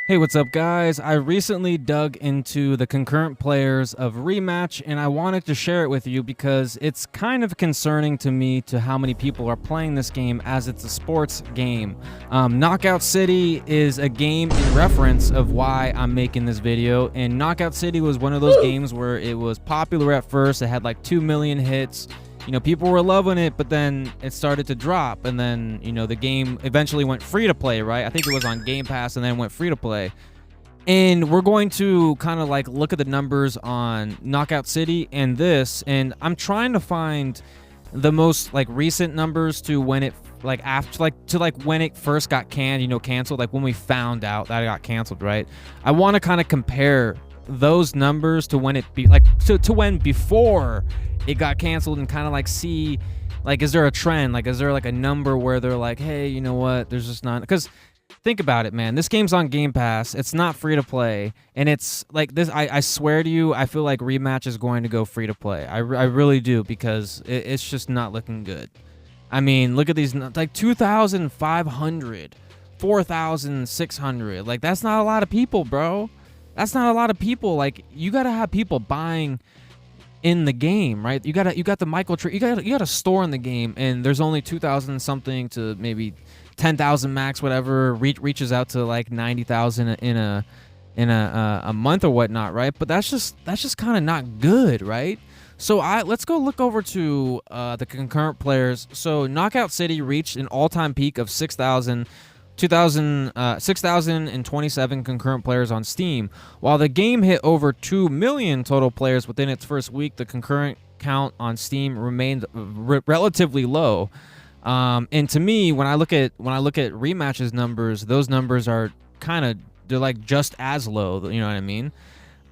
Hey, what's up, guys? I recently dug into the concurrent players of Rematch, and I wanted to share it with you because it's kind of concerning to me to how many people are playing this game, as it's a sports game. Knockout City is a game in reference of why I'm making this video, and Knockout City was one of those games where it was popular at first. It had like 2 million hits. You know, people were loving it, but then it started to drop, and then, you know, the game eventually went free to play, right? I think it was on Game Pass and then went free to play. And we're going to kind of like look at the numbers on Knockout City and this, and I'm trying to find the most like recent numbers to when it when it first got canceled, like when we found out that it got canceled, right? I want to kind of compare those numbers to when to when before it got canceled, and kind of like see, like, is there a trend? Like, is there like a number where they're like, hey, you know what, there's just not, because think about it, man, this game's on Game Pass, it's not free to play, and it's like this, I swear to you, I feel like Rematch is going to go free to play. I really do, because it's just not looking good. I mean, look at these, like 2,500, 4,600, like, that's not a lot of people, bro. That's not a lot of people. Like, you gotta have people buying in the game, right? You got the micro you got a store in the game, and there's only 2,000 something to maybe 10,000 max, whatever. Reaches out to like 90,000 in a month or whatnot, right? But that's just kind of not good, right? So let's go look over to the concurrent players. So Knockout City reached an all-time peak of 6,027 concurrent players on Steam. While the game hit over 2 million total players within its first week, the concurrent count on Steam remained relatively low. And to me, when I look at Rematch's numbers, those numbers are they're like just as low. You know what I mean?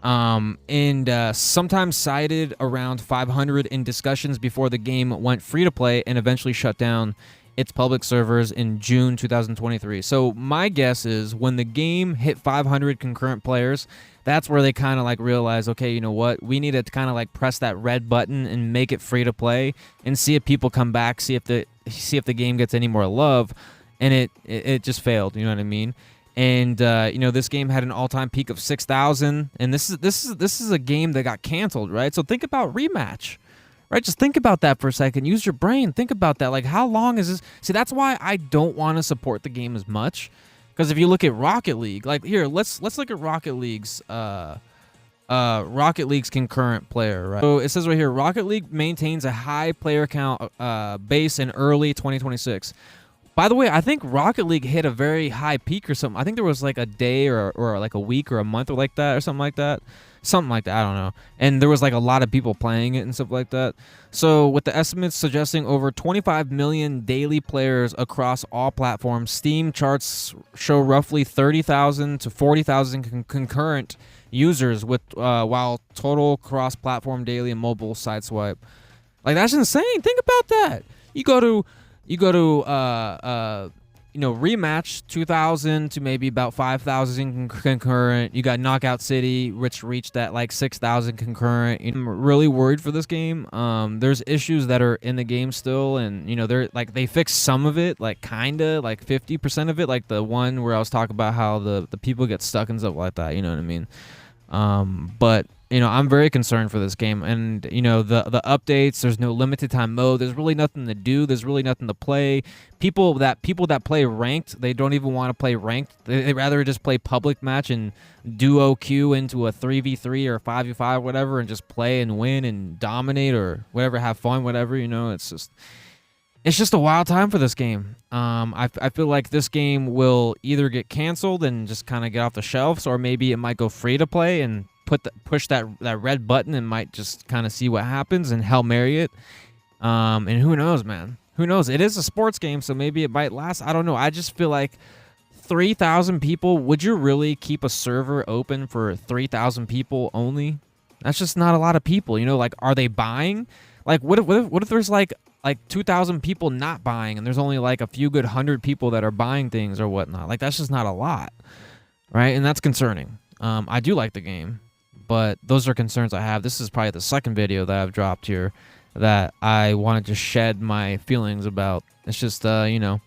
And sometimes cited around 500 in discussions before the game went free to play and eventually shut down its public servers in June 2023. So my guess is when the game hit 500 concurrent players, that's where they kind of like realize, okay, you know what, we need to kind of like press that red button and make it free to play and see if people come back, see if the game gets any more love, and it just failed. You know what I mean? And you know, this game had an all-time peak of 6,000, and this is a game that got canceled, right? So think about Rematch. Right, just think about that for a second. Use your brain. Think about that. Like, how long is this? See, that's why I don't want to support the game as much. Because if you look at Rocket League, like here, let's look at Rocket League's concurrent player. Right. So it says right here, Rocket League maintains a high player count base in early 2026. By the way, I think Rocket League hit a very high peak or something. I think there was like a day or like a week or a month or like that or something like that. Something like that, I don't know. And there was like a lot of people playing it and stuff like that. So with the estimates suggesting over 25 million daily players across all platforms, Steam charts show roughly 30,000 to 40,000 concurrent users, with while total cross-platform daily and mobile side swipe. Like, that's insane. Think about that. You go to you know, Rematch, 2,000 to maybe about 5,000 concurrent. You got Knockout City, which reached that like 6,000 concurrent. I'm really worried for this game. There's issues that are in the game still, and you know, they fixed some of it, like kinda like 50% of it, like the one where I was talking about how the people get stuck and stuff like that. You know what I mean? But you know, I'm very concerned for this game, and you know, the updates. There's no limited time mode. There's really nothing to do. There's really nothing to play. People that play ranked, they don't even want to play ranked. They rather just play public match and duo queue into a 3v3 or 5v5 or whatever, and just play and win and dominate or whatever, have fun, whatever. You know, it's just a wild time for this game. I feel like this game will either get canceled and just kind of get off the shelves, or maybe it might go free to play and push that red button and might just kind of see what happens and Hail Mary it. And who knows, man? Who knows? It is a sports game, so maybe it might last. I don't know. I just feel like 3,000 people. Would you really keep a server open for 3,000 people only? That's just not a lot of people. You know, like, are they buying? Like, what if there's like 2,000 people not buying, and there's only like a few good 100 people that are buying things or whatnot? Like, that's just not a lot, right? And that's concerning. I do like the game, but those are concerns I have. This is probably the second video that I've dropped here that I wanted to shed my feelings about. It's just, you know,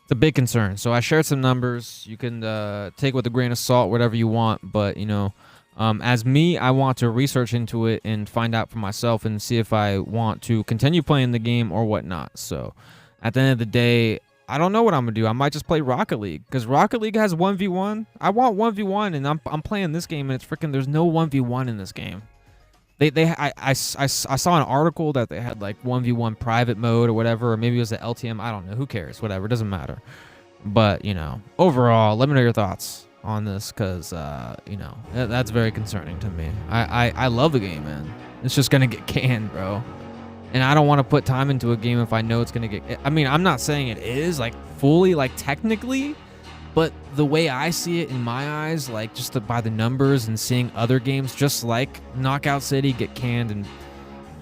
It's a big concern. So I shared some numbers. You can take with a grain of salt, whatever you want. But, you know, as me, I want to research into it and find out for myself and see if I want to continue playing the game or whatnot. So at the end of the day, I don't know what I'm going to do. I might just play Rocket League because Rocket League has 1v1. I want 1v1, and I'm playing this game, and it's freaking, there's no 1v1 in this game. I saw an article that they had like 1v1 private mode or whatever, or maybe it was the LTM. I don't know. Who cares? Whatever. It doesn't matter. But, you know, overall, let me know your thoughts on this because, you know, that's very concerning to me. I love the game, man. It's just going to get canned, bro. And I don't want to put time into a game if I know it's going to get... I mean, I'm not saying it is, like, fully, like, technically... But the way I see it in my eyes, like just by the numbers and seeing other games just like Knockout City get canned, and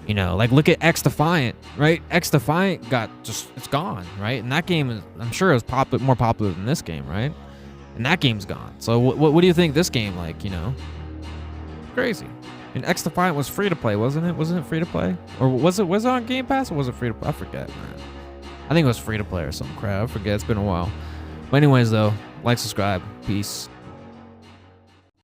you know, like look at X Defiant, right? X Defiant it's gone, right? And that game is, I'm sure, is more popular than this game, right? And that game's gone. So what do you think this game, like, you know? Crazy. And X Defiant was free to play, wasn't it? Wasn't it free to play? Or was it on Game Pass or was it free to play? I forget, man. I think it was free to play or some crap. I forget. It's been a while. But anyways, though, like, subscribe. Peace.